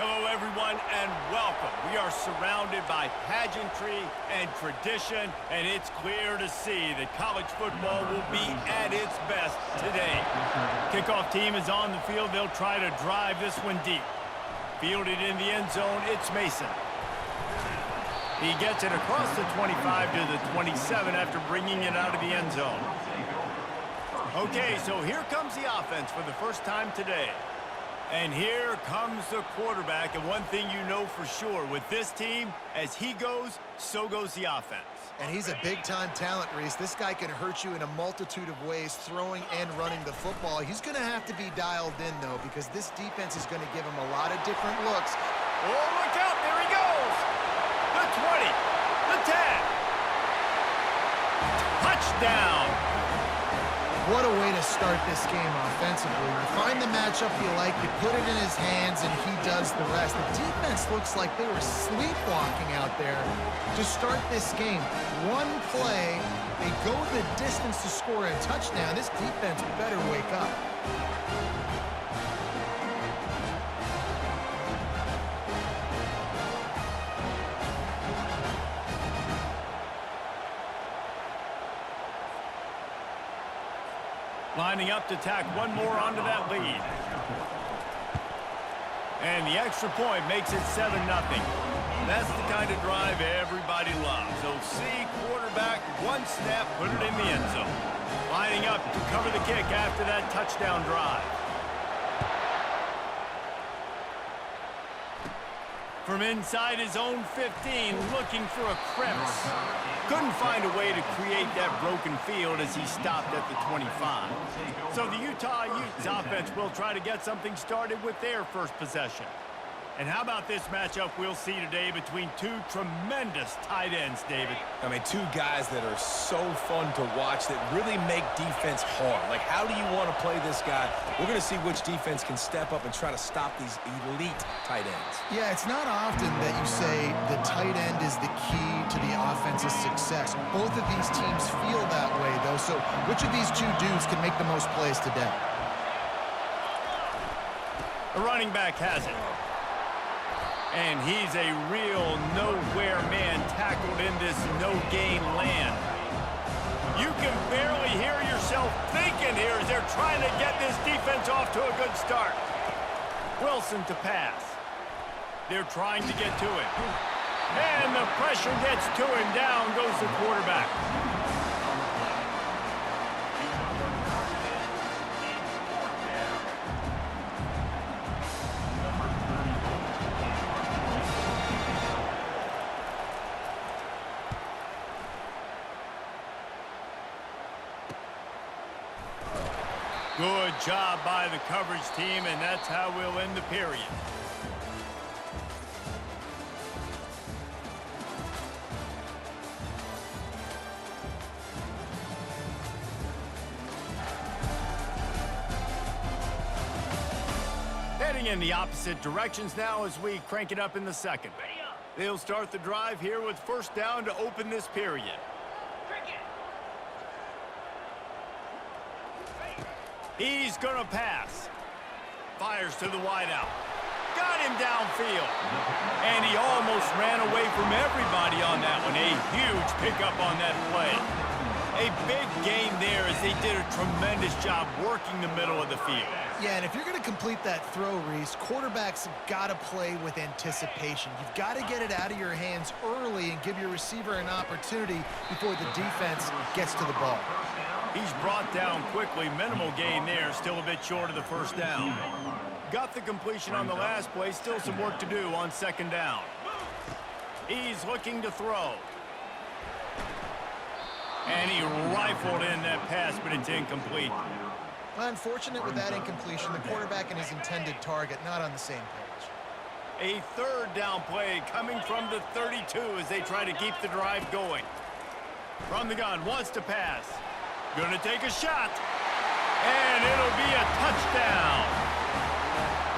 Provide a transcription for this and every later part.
Hello, everyone, and welcome. We are surrounded by pageantry and tradition, and it's clear to see that college football will be at its best today. Kickoff team is on the field. They'll try to drive this one deep. Fielded in the end zone, it's Mason. He gets it across the 25 to the 27 after bringing it out of the end zone. Okay, so here comes the offense for the first time today. And here comes the quarterback, and one thing you know for sure, with this team, as he goes, so goes the offense. And he's a big-time talent, Reese. This guy can hurt you in a multitude of ways, throwing and running the football. He's going to have to be dialed in, though, because this defense is going to give him a lot of different looks. Oh, look out! There he goes! The 20, the 10. Touchdown! What a way to start this game offensively. You find the matchup you like, you put it in his hands, and he does the rest. The defense looks like they were sleepwalking out there to start this game. One play, they go the distance to score a touchdown. This defense better wake up. Lining up to tack one more onto that lead. And the extra point makes it 7-0. That's the kind of drive everybody loves. So see quarterback, one snap, put it in the end zone. Lining up to cover the kick after that touchdown drive. From inside his own 15, looking for a crevice. Couldn't find a way to create that broken field as he stopped at the 25. So the Utah Utes offense will try to get something started with their first possession. And how about this matchup we'll see today between two tremendous tight ends, David? I mean, two guys that are so fun to watch that really make defense hard. Like, how do you want to play this guy? We're going to see which defense can step up and try to stop these elite tight ends. Yeah, it's not often that you say the tight end is the key to the offense's success. Both of these teams feel that way, though, so which of these two dudes can make the most plays today? The running back has it. And he's a real nowhere man tackled in this no-gain land. You can barely hear yourself thinking here as they're trying to get this defense off to a good start. Wilson to pass. They're trying to get to it. And the pressure gets to him. Down goes the quarterback. Good job by the coverage team, and that's how we'll end the period. Heading in the opposite directions now as we crank it up in the second. They'll start the drive here with first down to open this period. He's going to pass. Fires to the wideout. Got him downfield. And he almost ran away from everybody on that one. A huge pickup on that play. A big gain there as they did a tremendous job working the middle of the field. Yeah, and if you're going to complete that throw, Reese, quarterbacks have got to play with anticipation. You've got to get it out of your hands early and give your receiver an opportunity before the defense gets to the ball. He's brought down quickly. Minimal gain there. Still a bit short of the first down. Got the completion on the last play. Still some work to do on second down. He's looking to throw. And he rifled in that pass, but it's incomplete. Unfortunate with that incompletion. The quarterback and his intended target not on the same page. A third down play coming from the 32 as they try to keep the drive going. From the gun, wants to pass. Gonna take a shot. And it'll be a touchdown.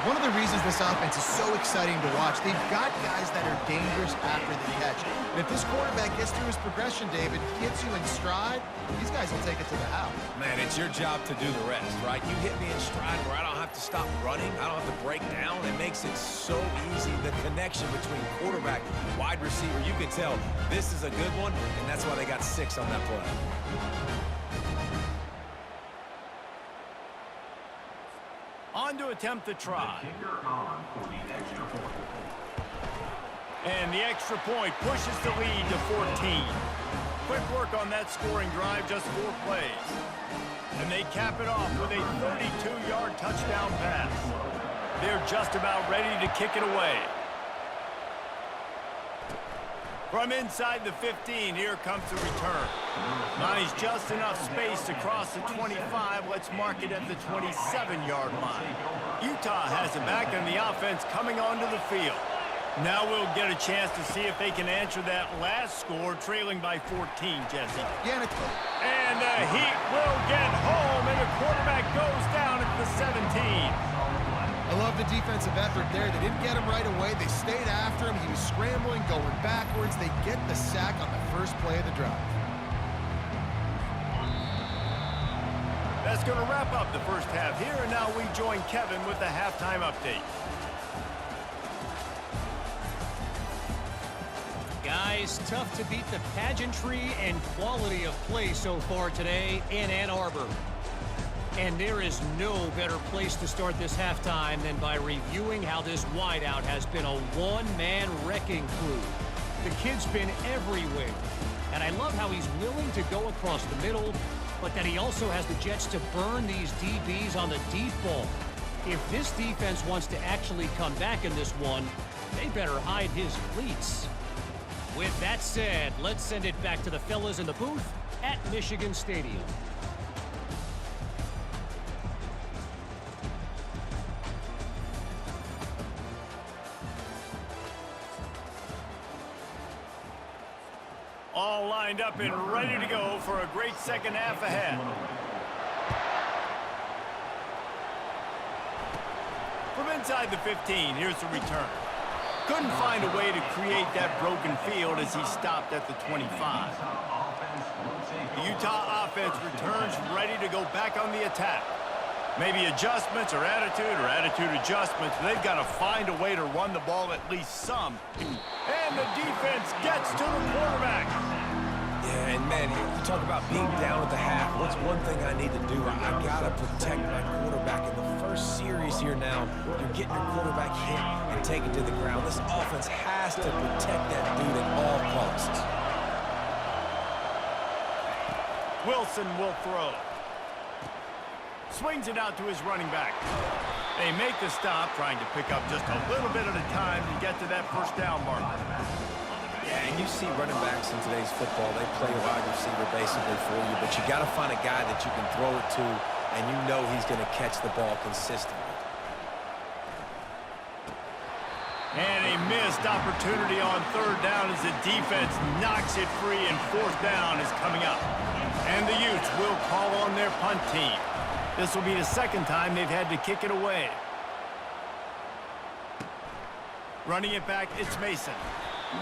One of the reasons this offense is so exciting to watch, they've got guys that are dangerous after the catch. And if this quarterback gets through his progression, David, gets you in stride, these guys will take it to the house. Man, it's your job to do the rest, right? You hit me in stride where I don't have to stop running. I don't have to break down. It makes it so easy. The connection between quarterback, wide receiver, you can tell this is a good one, and that's why they got 6 on that play. On to attempt the try. And the extra point pushes the lead to 14. Quick work on that scoring drive, just 4 plays. And they cap it off with a 32-yard touchdown pass. They're just about ready to kick it away. From inside the 15, here comes the return. Nice, just enough space to cross the 25. Let's mark it at the 27-yard line. Utah has it back, and the offense coming onto the field. Now we'll get a chance to see if they can answer that last score, trailing by 14, Jesse. Yeah, and the Heat will get home, and the quarterback goes down at the 17. I love the defensive effort there. They didn't get him right away. They stayed after him. He was scrambling, going backwards. They get the sack on the first play of the drive. That's going to wrap up the first half here, and now we join Kevin with the halftime update. Guys, tough to beat the pageantry and quality of play so far today in Ann Arbor. And there is no better place to start this halftime than by reviewing how this wideout has been a one-man wrecking crew. The kid's been everywhere, and I love how he's willing to go across the middle, but that he also has the jets to burn these DBs on the deep ball. If this defense wants to actually come back in this one, they better hide his cleats. With that said, let's send it back to the fellas in the booth at Michigan Stadium. All lined up and ready to go for a great second half ahead. From inside the 15, here's the return. Couldn't find a way to create that broken field as he stopped at the 25. The Utah offense returns ready to go back on the attack. Maybe adjustments or attitude adjustments. They've got to find a way to run the ball at least some. And the defense gets to the quarterback. Yeah, and man, you talk about being down at the half. What's one thing I need to do? I got to protect my quarterback. In the first series here now, you're getting your quarterback hit and taken to the ground. This offense has to protect that dude at all costs. Wilson will throw. Swings it out to his running back. They make the stop, trying to pick up just a little bit at a time to get to that first down marker. Yeah, and you see running backs in today's football, they play a wide receiver basically for you, but you got to find a guy that you can throw it to, and you know he's going to catch the ball consistently. And a missed opportunity on third down as the defense knocks it free, and fourth down is coming up. And the Utes will call on their punt team. This will be the second time they've had to kick it away. Running it back, it's Mason.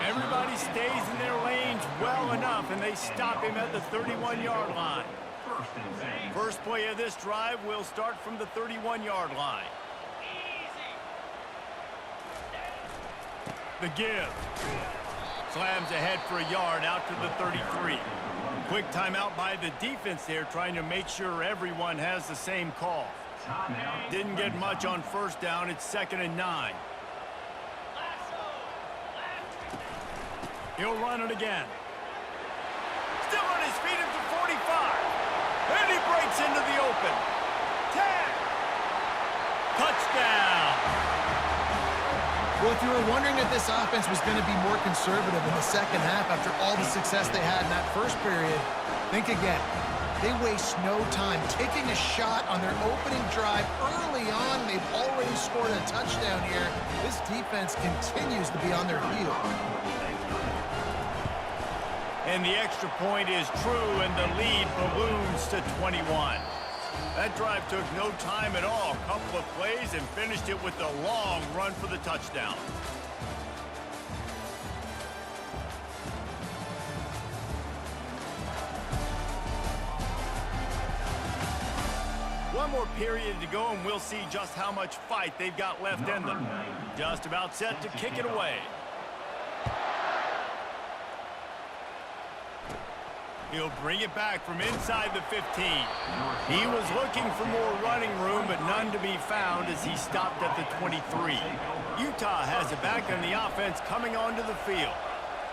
Everybody stays in their lanes well enough, and they stop him at the 31-yard line. First play of this drive will start from the 31-yard line. The give. Slams ahead for a yard out to the 33. Quick timeout by the defense there, trying to make sure everyone has the same call. Didn't get much on first down. It's 2nd and 9. He'll run it again. Still on his feet at the 45. And he breaks into the open. 10. Touchdown. Well, if you were wondering if this offense was going to be more conservative in the second half after all the success they had in that first period, think again. They waste no time taking a shot on their opening drive early on. They've already scored a touchdown here. This defense continues to be on their heels. And the extra point is true, and the lead balloons to 21. That drive took no time at all. A couple of plays and finished it with a long run for the touchdown. One more period to go, and we'll see just how much fight they've got left in them. Just about set to kick it away. He'll bring it back from inside the 15. He was looking for more running room, but none to be found as he stopped at the 23. Utah has it back on the offense coming onto the field.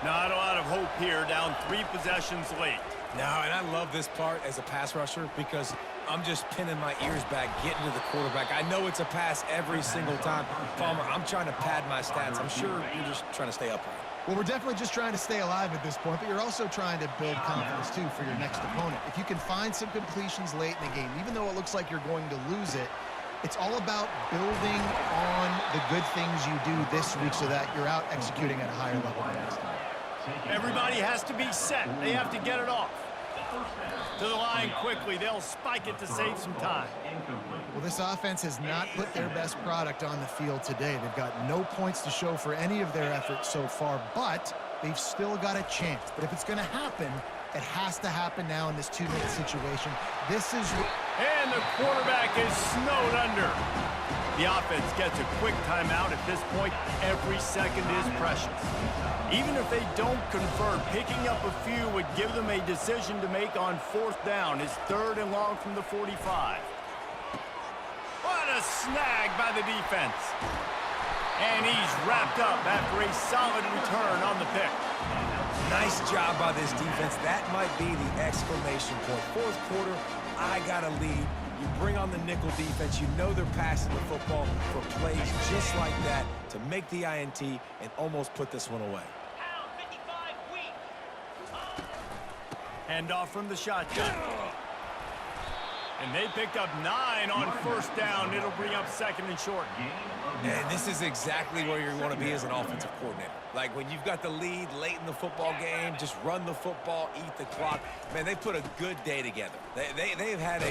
Not a lot of hope here, down 3 possessions late. No, and I love this part as a pass rusher because I'm just pinning my ears back, getting to the quarterback. I know it's a pass every single time. Palmer, I'm trying to pad my stats. I'm sure you're just trying to stay upright. Well, we're definitely just trying to stay alive at this point, but you're also trying to build confidence, too, for your next opponent. If you can find some completions late in the game, even though it looks like you're going to lose it, it's all about building on the good things you do this week so that you're out executing at a higher level the next time. Everybody has to be set. They have to get it off. To the line quickly. They'll spike it to save some time. Well, this offense has not put their best product on the field today. They've got no points to show for any of their efforts so far, but they've still got a chance. But if it's going to happen, it has to happen now in this 2-minute situation. This is... And the quarterback is snowed under. The offense gets a quick timeout. At this point, every second is precious. Even if they don't convert, picking up a few would give them a decision to make on 4th down. It's 3rd and long from the 45. What a snag by the defense. And he's wrapped up after a solid return on the pick. Nice job by this defense. That might be the exclamation point. 4th quarter, I got a lead. You bring on the nickel defense. You know they're passing the football for plays just like that to make the INT and almost put this one away. Hand off from the shotgun. And they picked up 9 on 1st down. It'll bring up 2nd and short. And this is exactly where you want to be as an offensive coordinator. Like when you've got the lead late in the football game, just run the football, eat the clock. Man, they put a good day together. They've had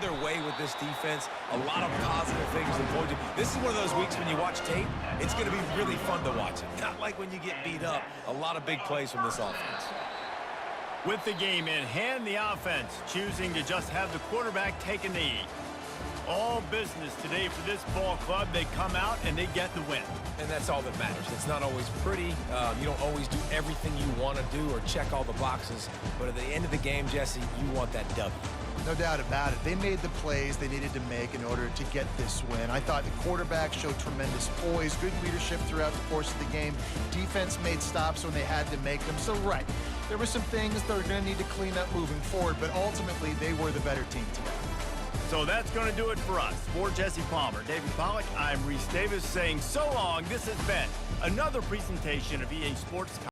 their way with this defense. A lot of positive things to point to. This is one of those weeks when you watch tape, it's going to be really fun to watch it. Not like when you get beat up. A lot of big plays from this offense. With the game in hand, the offense choosing to just have the quarterback take a knee. All business today for this ball club. They come out and they get the win. And that's all that matters. It's not always pretty. You don't always do everything you want to do or check all the boxes. But at the end of the game, Jesse, you want that W. No doubt about it. They made the plays they needed to make in order to get this win. I thought the quarterback showed tremendous poise, good leadership throughout the course of the game. Defense made stops when they had to make them. So, right, there were some things they're going to need to clean up moving forward, but ultimately they were the better team today. So that's going to do it for us. For Jesse Palmer, David Pollack, I'm Reese Davis saying so long. This has been another presentation of EA Sports.